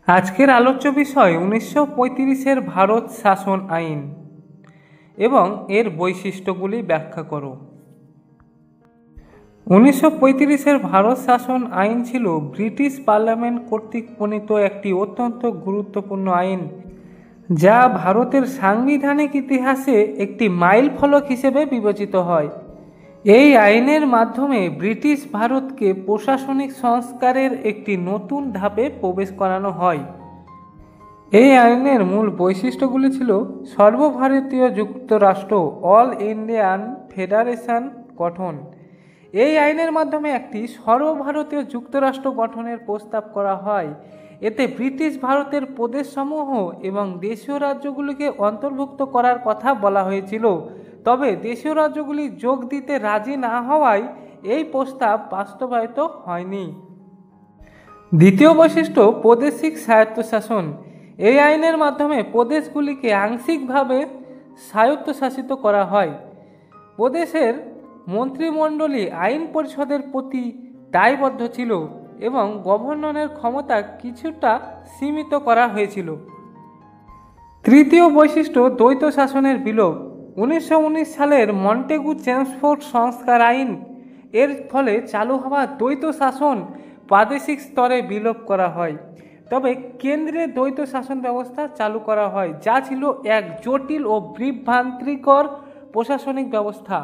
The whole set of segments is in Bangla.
আজকের আলোচ্য বিষয় 1935-এর ভারত শাসন আইন এবং এর বৈশিষ্ট্যগুলি ব্যাখ্যা করো। 1935-এর ভারত শাসন আইন ছিল ব্রিটিশ পার্লামেন্ট কর্তৃক প্রণীত একটি অত্যন্ত গুরুত্বপূর্ণ আইন, যা ভারতের সাংবিধানিক ইতিহাসে একটি মাইল ফলক হিসেবে বিবেচিত হয়। এই আইনের মাধ্যমে ব্রিটিশ ভারতকে প্রশাসনিক সংস্কারের একটি নতুন ধাপে প্রবেশ করানো হয়। এই আইনের মূল বৈশিষ্ট্যগুলি ছিল সর্বভারতীয় যুক্তরাষ্ট্র অল ইন্ডিয়ান ফেডারেশন গঠন। এই আইনের মাধ্যমে একটি সর্বভারতীয় যুক্তরাষ্ট্র গঠনের প্রস্তাব করা হয়। এতে ব্রিটিশ ভারতের প্রদেশসমূহ এবং দেশীয় রাজ্যগুলিকে অন্তর্ভুক্ত করার কথা বলা হয়েছিল, তবে দেশীয় রাজ্যগুলি যোগ দিতে রাজি না হওয়ায় এই প্রস্তাব বাস্তবায়িত হয়নি। দ্বিতীয় বৈশিষ্ট্য প্রাদেশিক স্বায়ত্তশাসন। এই আইনের মাধ্যমে প্রদেশগুলিকে আংশিকভাবে স্বায়ত্তশাসিত করা হয়। প্রদেশের মন্ত্রিমণ্ডলী আইন পরিষদের প্রতি দায়বদ্ধ ছিল এবং গভর্নরের ক্ষমতা কিছুটা সীমিত করা হয়েছিল। তৃতীয় বৈশিষ্ট্য দ্বৈত শাসনের বিলোপ। 1919 সালের মন্টেগু চেমসফোর্ড সংস্কার আইন এর ফলে চালু হওয়া দ্বৈত শাসন প্রাদেশিক স্তরে বিলোপ করা হয়, তবে কেন্দ্রে দ্বৈত শাসন ব্যবস্থা চালু করা হয়, যা ছিল এক জটিল ও বিভ্রান্তিকর প্রশাসনিক ব্যবস্থা।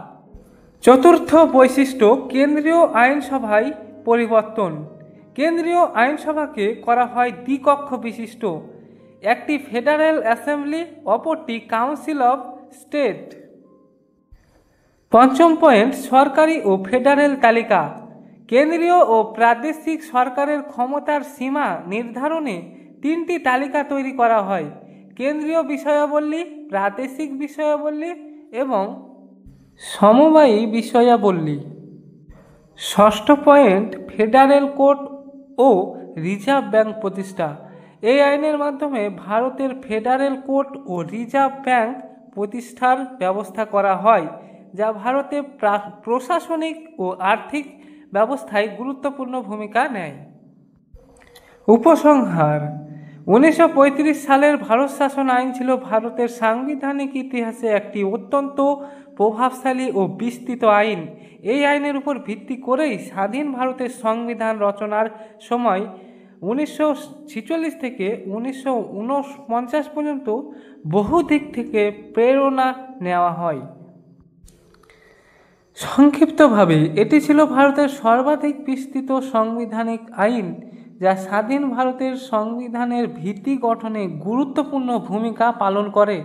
চতুর্থ বৈশিষ্ট্য কেন্দ্রীয় আইনসভায় পরিবর্তন। কেন্দ্রীয় আইনসভাকে করা হয় দ্বিকক্ষ বিশিষ্ট, একটি ফেডারেল অ্যাসেম্বলি, অপরটি কাউন্সিল অফ স্টেট। পঞ্চম পয়েন্ট সরকারি ও ফেডারেল তালিকা। কেন্দ্রীয় ও প্রাদেশিক সরকারের ক্ষমতার সীমা নির্ধারণে তিনটি তালিকা তৈরি করা হয়: কেন্দ্রীয় বিষয়াবলী, প্রাদেশিক বিষয়াবলী এবং সমবায়ী বিষয়াবলী। ষষ্ঠ পয়েন্ট ফেডারেল কোর্ট ও রিজার্ভ ব্যাংক প্রতিষ্ঠা। এই আইনের মাধ্যমে ভারতের ফেডারেল কোর্ট ও রিজার্ভ ব্যাংক প্রতিষ্ঠার ব্যবস্থা করা হয়, যা ভারতের প্রশাসনিক ও আর্থিক ব্যবস্থায় গুরুত্বপূর্ণ ভূমিকা নেয়। উপসংহার: 1935 সালের ভারত শাসন আইন ছিল ভারতের সাংবিধানিক ইতিহাসে একটি অত্যন্ত প্রভাবশালী ও বিস্তৃত আইন। এই আইনের উপর ভিত্তি করেই স্বাধীন ভারতের সংবিধান রচনার সময় 1946 থেকে 1949 পর্যন্ত বহু দিক থেকে প্রেরণা নেওয়া হয়। সংক্ষিপ্তভাবে, এটি ছিল ভারতের সর্বাধিক বিস্তৃত সাংবিধানিক আইন, যা স্বাধীন ভারতের সংবিধানের ভিত্তি গঠনে গুরুত্বপূর্ণ ভূমিকা পালন করে।